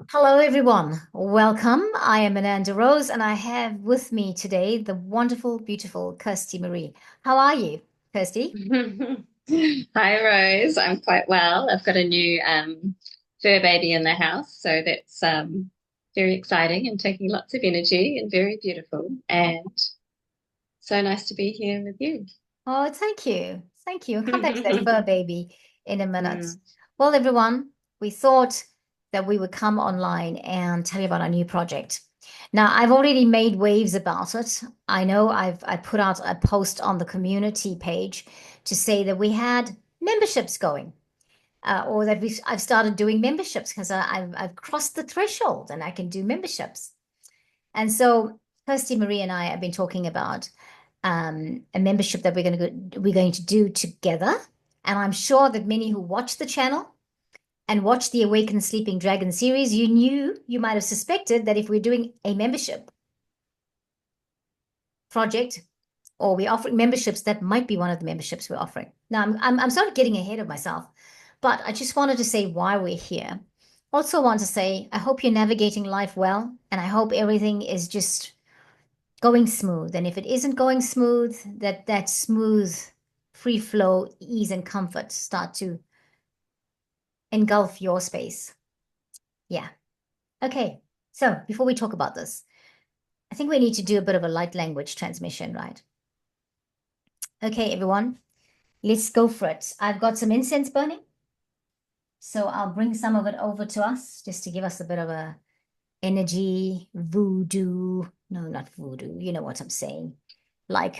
Hello, everyone. Welcome. I am Ananda Rose, and I have with me today the wonderful, beautiful Kirsty Marie. How are you, Kirsty? Hi, Rose. I'm quite well. I've got a new fur baby in the house, so that's very exciting and taking lots of energy and very beautiful. And so nice to be here with you. Oh, thank you. Thank you. Come back to that fur baby in a minute. Mm. Well, everyone, we thought that we would come online and tell you about our new project. Now, I've already made waves about it. I know I put out a post on the community page to say that we had memberships going. Or that I've started doing memberships because I've crossed the threshold and I can do memberships. And so Kirsty Marie and I have been talking about a membership that we're going to do together. And I'm sure that many who watch the channel and watch the Awaken Sleeping Dragon series, you might have suspected that if we're doing a membership project or we're offering memberships, that might be one of the memberships we're offering. Now, I'm sort of getting ahead of myself, but I just wanted to say why we're here. Also, want to say I hope you're navigating life well, and I hope everything is just going smooth. And if it isn't going smooth, that smooth, free flow, ease, and comfort start to engulf your space. Yeah. Okay. So before we talk about this, I think we need to do a bit of a light language transmission, right? Okay, everyone. Let's go for it. I've got some incense burning, so I'll bring some of it over to us just to give us a bit of a energy voodoo. No, not voodoo. You know what I'm saying. Like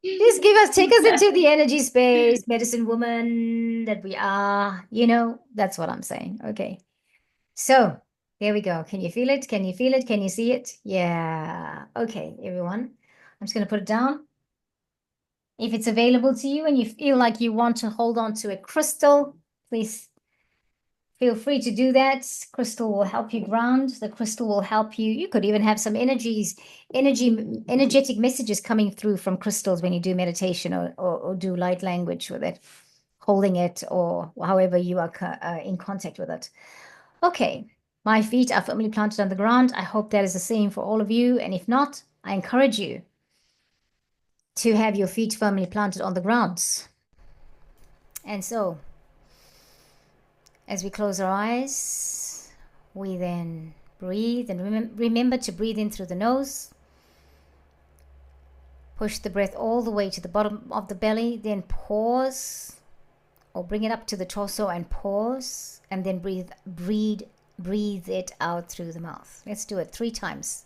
just take us into the energy space, medicine woman that we are. That's what I'm saying. Okay. So, there we go. Can you feel it? Can you feel it? Can you see it? Yeah. Okay, everyone. I'm just going to put it down. If it's available to you and you feel like you want to hold on to a crystal, please feel free to do that. Crystal will help you ground. The crystal will help you. You could even have some energetic messages coming through from crystals when you do meditation or do light language with it, holding it, or however you are in contact with it. Okay, my feet are firmly planted on the ground. I hope that is the same for all of you. And if not, I encourage you to have your feet firmly planted on the ground. And so, as we close our eyes, we then breathe and remember to breathe in through the nose. Push the breath all the way to the bottom of the belly, then pause or bring it up to the torso and pause, and then breathe it out through the mouth. Let's do it 3 times.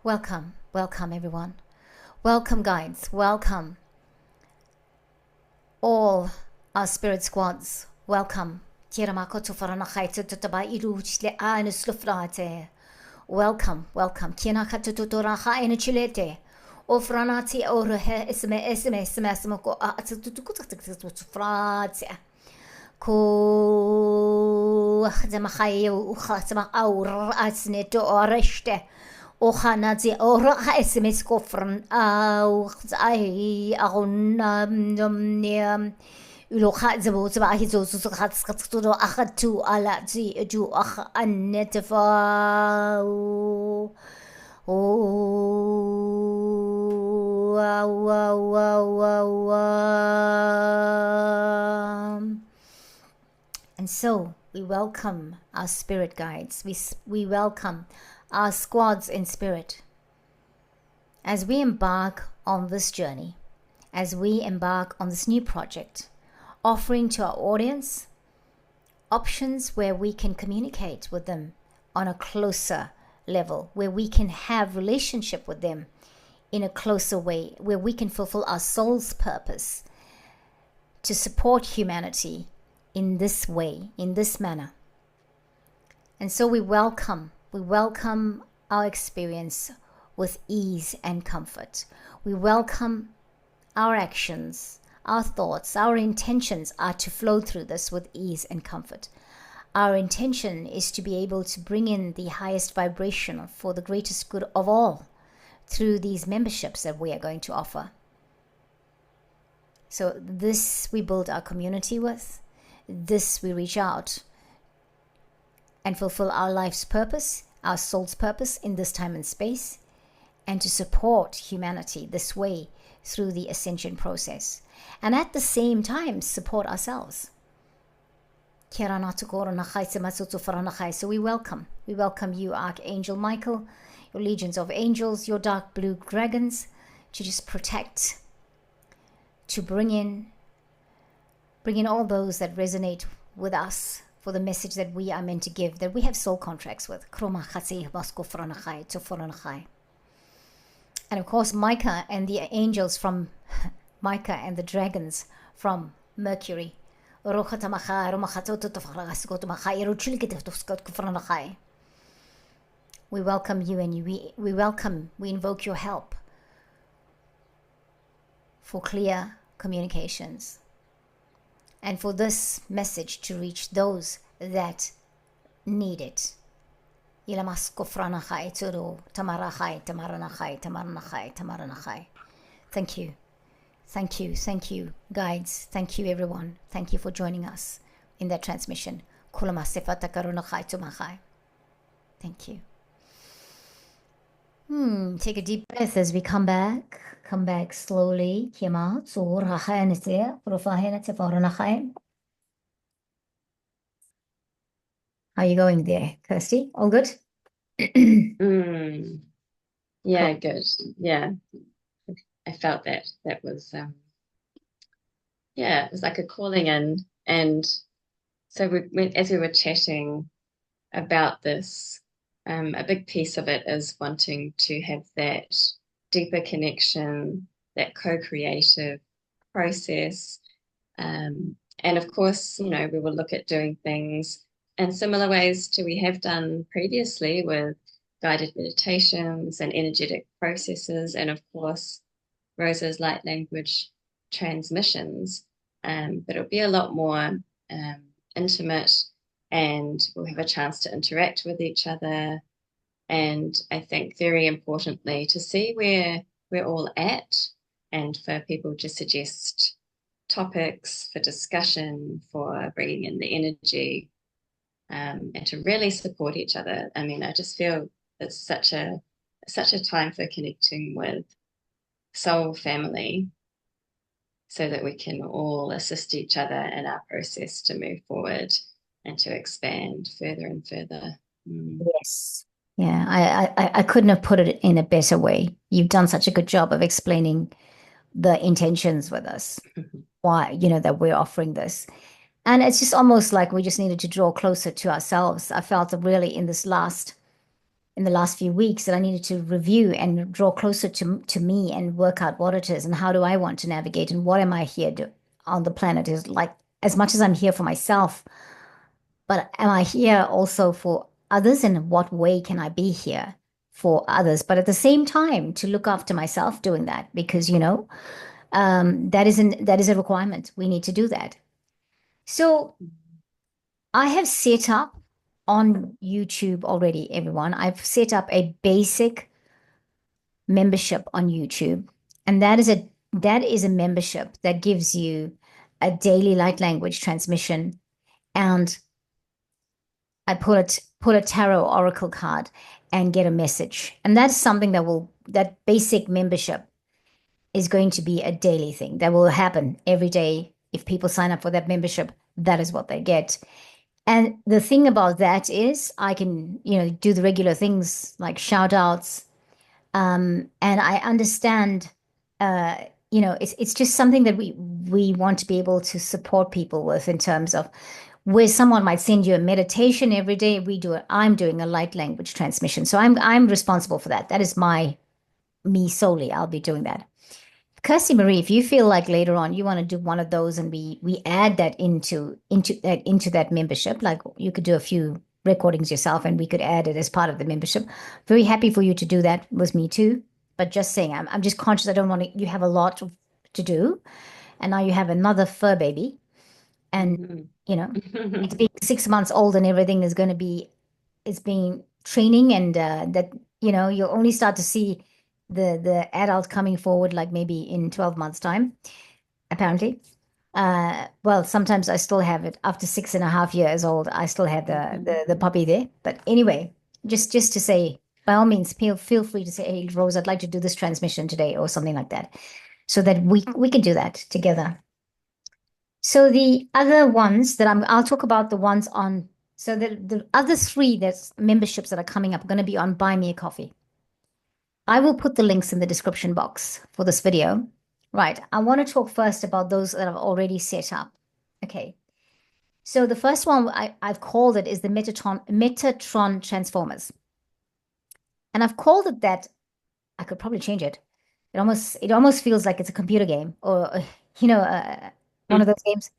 Welcome, welcome everyone. Welcome guides, welcome all our spirit squads. Welcome. Welcome, welcome. Ofranati orhe esme ko ko zamahayo ukhatma aur asne to oreste Ochanati ora SMS kofran au ai agon ulocha zabo zaba hizo hat skatudo achatu ala zi du ach anetfa o and so we welcome our spirit guides. We welcome our squads in spirit as we embark on this journey, as we embark on this new project, offering to our audience options where we can communicate with them on a closer level, where we can have relationship with them in a closer way, where we can fulfill our soul's purpose to support humanity in this way, in this manner. And so we welcome our experience with ease and comfort. We welcome our actions, Our thoughts, our intentions are to flow through this with ease and comfort. Our intention is to be able to bring in the highest vibration for the greatest good of all through these memberships that we are going to offer. So this we build our community with. This we reach out and fulfill our life's purpose, our soul's purpose in this time and space, and to support humanity this way through the ascension process. And at the same time, support ourselves. So we welcome you, Archangel Michael, your legions of angels, your dark blue dragons, to just protect, to bring in all those that resonate with us for the message that we are meant to give, that we have soul contracts with. And of course, Micah and the angels from Micah and the dragons from Mercury. We welcome you, and we invoke your help for clear communications and for this message to reach those that need it. Thank you. Thank you, guides. Thank you, everyone. Thank you for joining us in that transmission. Thank you. Take a deep breath as we come back. Come back slowly. How are you going there, Kirsty? All good? Yeah, good. Yeah. I felt that was it was like a calling in. And so as we were chatting about this, a big piece of it is wanting to have that deeper connection, that co-creative process. And of course, we will look at doing things in similar ways to we have done previously with guided meditations and energetic processes, and of course Rosa's light language transmissions, but it'll be a lot more intimate, and we'll have a chance to interact with each other. And I think very importantly to see where we're all at, and for people to suggest topics for discussion, for bringing in the energy, and to really support each other. I mean, I just feel it's such a time for connecting with soul family, so that we can all assist each other in our process to move forward and to expand further and further. Yes. Yeah, I couldn't have put it in a better way. You've done such a good job of explaining the intentions with us, why, that we're offering this. And it's just almost like we just needed to draw closer to ourselves. I felt that really in the last few weeks that I needed to review and draw closer to me and work out what it is and how do I want to navigate and what am I here on the planet, is like, as much as I'm here for myself, but am I here also for others, and what way can I be here for others? But at the same time, to look after myself doing that, because, that is a requirement. We need to do that. So I have set up on YouTube already, everyone. I've set up a basic membership on YouTube, and that is a membership that gives you a daily light language transmission, and I pull a tarot oracle card and get a message. And that's something that basic membership is going to be a daily thing that will happen every day. If people sign up for that membership, that is what they get. And the thing about that is I can, do the regular things like shout outs. And I understand, it's just something that we want to be able to support people with, in terms of where someone might send you a meditation every day. I'm doing a light language transmission. So I'm responsible for that. That is me solely. I'll be doing that. Kirsty Marie, if you feel like later on you want to do one of those and we add that into that membership, like you could do a few recordings yourself and we could add it as part of the membership. Very happy for you to do that with me too. But just saying, I'm just conscious I don't want you have a lot to do. and now you have another fur baby, and Mhm. you know, it's being 6 months old and everything is going to be it's being training, and that you'll only start to see the adult coming forward like maybe in 12 months time, apparently. Well, sometimes I still have it after 6.5 years old. I still have the puppy there. But anyway, just to say, by all means, feel free to say, "Hey, Rose, I'd like to do this transmission today," or something like that, so that we can do that together. So the other ones that I'll talk about the ones on. So the other three that's memberships that are coming up are going to be on Buy Me a Coffee. I will put the links in the description box for this video. Right. I want to talk first about those that I've already set up. Okay. So the first one I've called it is the Metatron Transformers. And I've called it that. I could probably change it. It almost feels like it's a computer game, or you know, one of those games.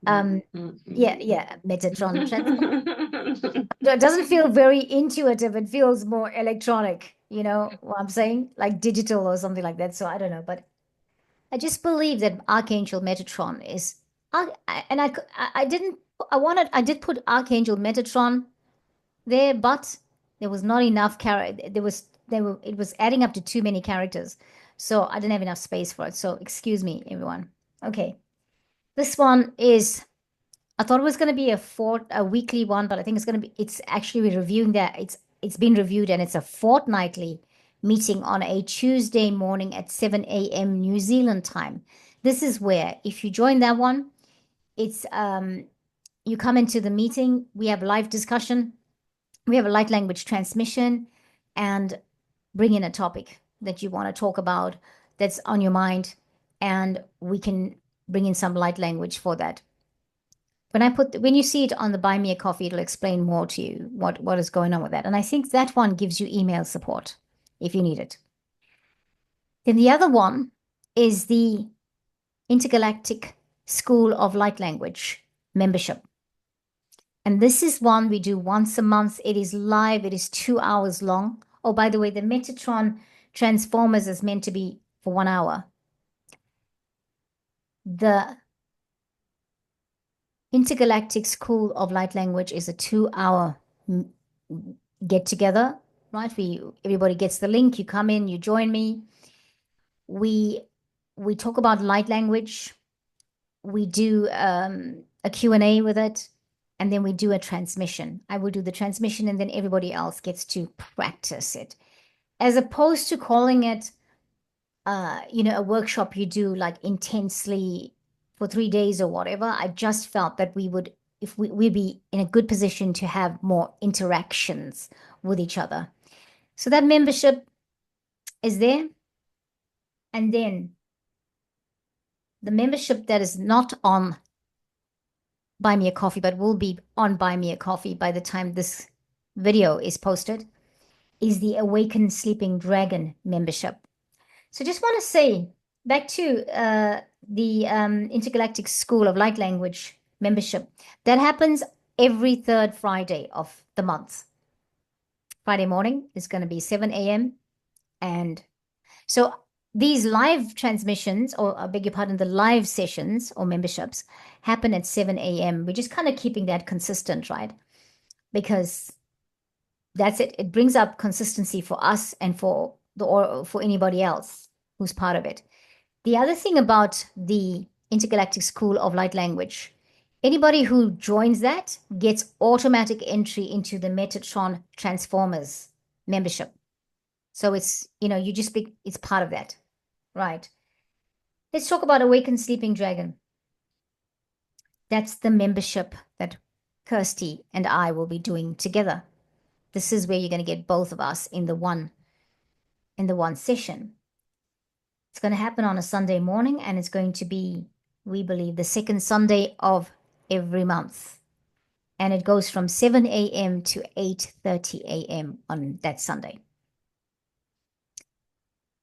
Yeah, Metatron Transformers. It doesn't feel very intuitive. It feels more electronic, you know what I'm saying? Like digital or something like that. So I don't know, but I just believe that Archangel Metatron is, and I didn't, I did put Archangel Metatron there, but there was not enough character. It was adding up to too many characters. So I didn't have enough space for it. So excuse me, everyone. Okay. This one is, I thought it was going to be a weekly one, but I think it's actually we're reviewing that. It's been reviewed, and it's a fortnightly meeting on a Tuesday morning at 7 a.m. New Zealand time. This is where, if you join that one, it's you come into the meeting, we have live discussion, we have a light language transmission, and bring in a topic that you want to talk about that's on your mind, and we can bring in some light language for that. When you see it on the Buy Me a Coffee, it'll explain more to you what is going on with that. And I think that one gives you email support if you need it. Then the other one is the Intergalactic School of Light Language membership. And this is one we do once a month. It is live. It is 2 hours long. Oh, by the way, the Metatron Transformers is meant to be for 1 hour. The Intergalactic School of Light Language is a 2 hour get together, right? Everybody gets the link. You come in, you join me. We we talk about light language. We do a Q&A with it, and then we do a transmission. I will do the transmission, and then everybody else gets to practice it, as opposed to calling it a workshop you do like intensely for 3 days or whatever. I just felt that we'd be in a good position to have more interactions with each other. So that membership is there. And then the membership that is not on Buy Me a Coffee, but will be on Buy Me a Coffee by the time this video is posted, is the Awaken Sleeping Dragon membership. So just want to say back to the Intergalactic School of Light Language membership. That happens every third Friday of the month. Friday morning is going to be 7 a.m. And so these live transmissions, or I beg your pardon, the live sessions or memberships happen at 7 a.m. We're just kind of keeping that consistent, right? Because that's it. It brings up consistency for us and for anybody else who's part of it. The other thing about the Intergalactic School of Light Language, anybody who joins that gets automatic entry into the Metatron Transformers membership. So it's part of that. Right. Let's talk about Awaken Sleeping Dragon. That's the membership that Kirsty and I will be doing together. This is where you're going to get both of us in the one session. It's going to happen on a Sunday morning, and it's going to be, we believe, the second Sunday of every month. And it goes from 7 a.m. to 8:30 a.m. on that Sunday.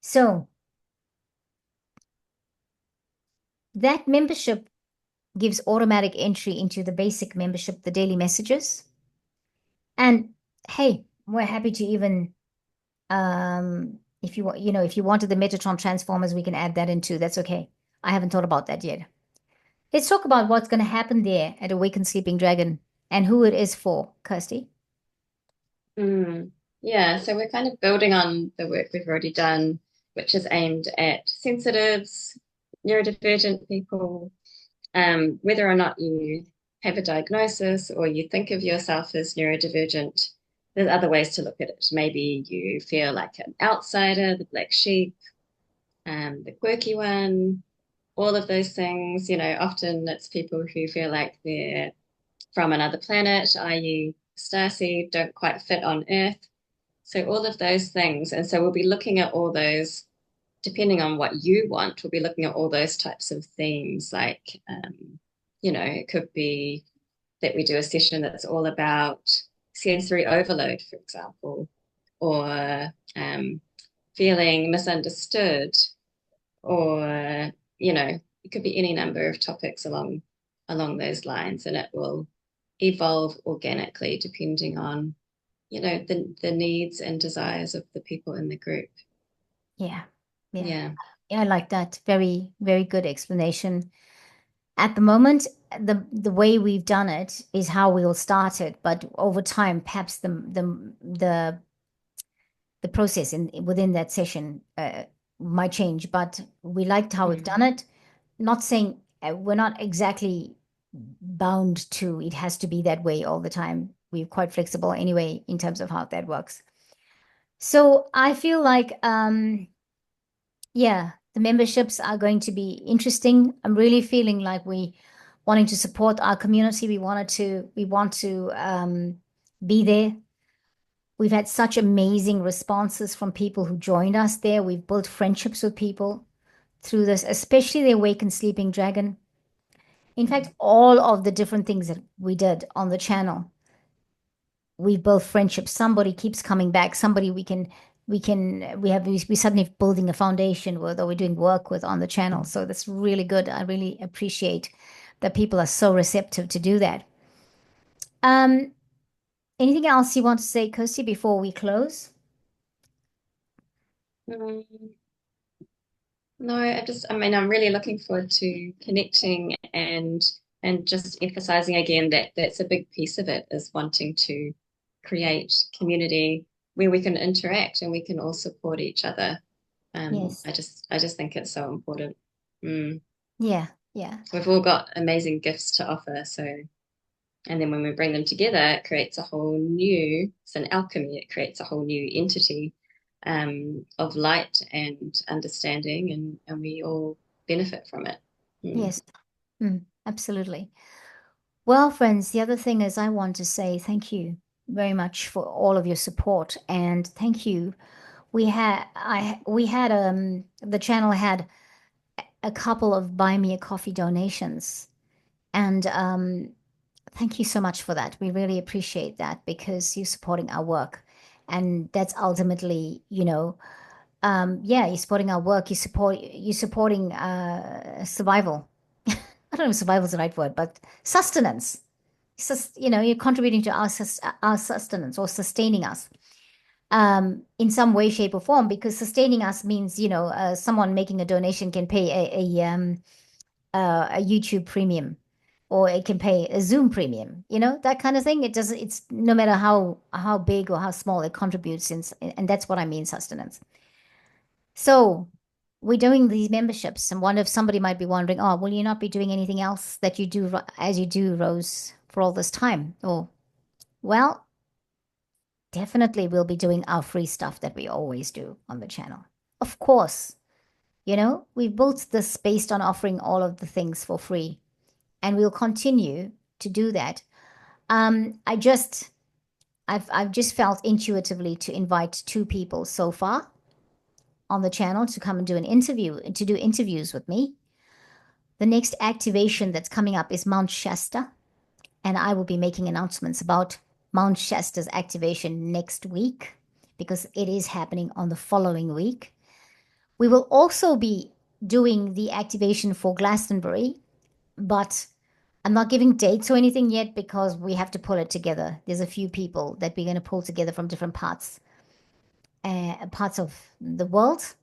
So that membership gives automatic entry into the basic membership, the daily messages. And hey, we're happy to even, if you want, if you wanted the Metatron Transformers, we can add that in too. That's okay. I haven't thought about that yet. Let's talk about what's going to happen there at Awakened Sleeping Dragon and who it is for, Kirsty. Mm. Yeah, so we're kind of building on the work we've already done, which is aimed at sensitives, neurodivergent people, whether or not you have a diagnosis or you think of yourself as neurodivergent, there's other ways to look at it. Maybe you feel like an outsider, the black sheep, the quirky one, all of those things. Often it's people who feel like they're from another planet, i.e., starseed, don't quite fit on Earth. So all of those things. And so we'll be looking at all those, depending on what you want, we'll be looking at all those types of themes. Like, it could be that we do a session that's all about sensory overload, for example, or feeling misunderstood, or, it could be any number of topics along those lines, and it will evolve organically depending on the needs and desires of the people in the group. Yeah, yeah. Yeah. Yeah, I like that. Very, very good explanation. At the moment, the way we've done it is how we'll start it, but over time, perhaps the process in within that session might change. But we liked how we've done Mm. it. Not saying we're not exactly bound to it has to be that way all the time. We're quite flexible anyway in terms of how that works. So I feel like yeah, the memberships are going to be interesting. I'm really feeling like we wanting to support our community. We want to be there. We've had such amazing responses from people who joined us there. We've built friendships with people through this, especially the Awakened Sleeping Dragon. In fact, Mm. all of the different things that we did on the channel, we built friendships. Somebody keeps coming back. Somebody we suddenly building a foundation with or we're doing work with on the channel. So that's really good. I really appreciate that people are so receptive to do that. Um, Anything else you want to say, Kirsty, before we close? Mm. No, I'm really looking forward to connecting and just emphasizing again that that's a big piece of it is wanting to create community where we can interact and we can all support each other. Yes. I just think it's so important. Mm. Yeah, yeah. We've all got amazing gifts to offer, so and then when we bring them together, it creates a whole new, it's an alchemy, it creates a whole new entity of light and understanding, and we all benefit from it. Mm. Yes. Absolutely. Well, friends, the other thing is I want to say thank you very much for all of your support and thank you. We had the channel had a couple of buy me a coffee donations and thank you so much for that. We really appreciate that because you're supporting our work and that's ultimately, yeah, you're supporting our work, you're supporting survival. I don't know if survival is the right word, but sustenance. You're contributing to our sustenance or sustaining us in some way, shape, or form. Because sustaining us means, someone making a donation can pay a YouTube premium, or it can pay a Zoom premium. That kind of thing. It doesn't. It's no matter how big or how small it contributes, and that's what I mean sustenance. So we're doing these memberships, and wonder if somebody might be wondering, oh, will you not be doing anything else that you do as you do, Rose, for all this time? Or, well, definitely we'll be doing our free stuff that we always do on the channel. Of course, we've built this based on offering all of the things for free, and we'll continue to do that. I've just felt intuitively to invite two people so far on the channel to come and do interviews with me. The next activation that's coming up is Mount Shasta, and I will be making announcements about Mount Shasta's activation next week because it is happening on the following week. We will also be doing the activation for Glastonbury, but I'm not giving dates or anything yet because we have to pull it together. There's a few people that we're going to pull together from different parts of the world,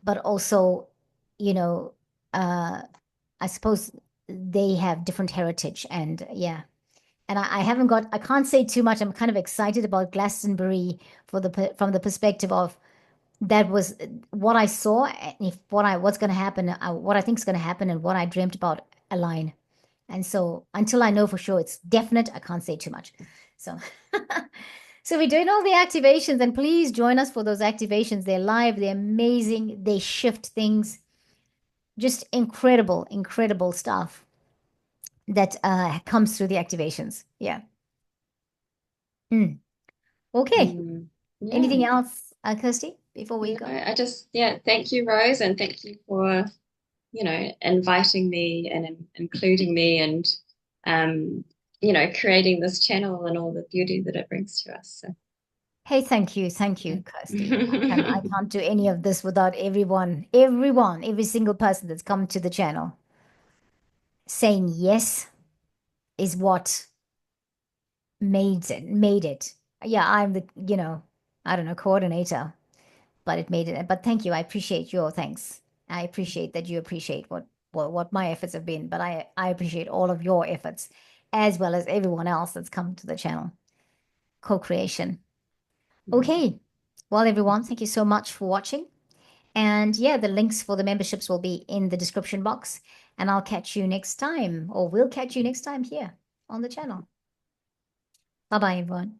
but also, you know, uh, I suppose they have different heritage, and yeah. And I haven't got, I can't say too much. I'm kind of excited about Glastonbury from the perspective of that was what I saw, and if what's going to happen, what I think is going to happen, and what I dreamt about align. And so until I know for sure it's definite, I can't say too much. So, so we're doing all the activations, and please join us for those activations. They're live, they're amazing, they shift things. Just incredible, incredible stuff that comes through the activations. Yeah. Mm. Okay. Mm, Anything yeah. else, Kirsty, before we No, go? I just, yeah, thank you, Rose, and thank you for, inviting me and including me and, um, creating this channel and all the beauty that it brings to us. So. Hey, thank you, Kirsty. I can't do any of this without everyone, every single person that's come to the channel saying yes is what made it. Yeah, I'm the, I don't know, coordinator, but it made it. But thank you. I appreciate your thanks. I appreciate that you appreciate what my efforts have been, but I appreciate all of your efforts as well as everyone else that's come to the channel. Co-creation. Okay. Well, everyone, thank you so much for watching. And yeah, the links for the memberships will be in the description box. And I'll catch you next time, or we'll catch you next time here on the channel. Bye bye, everyone.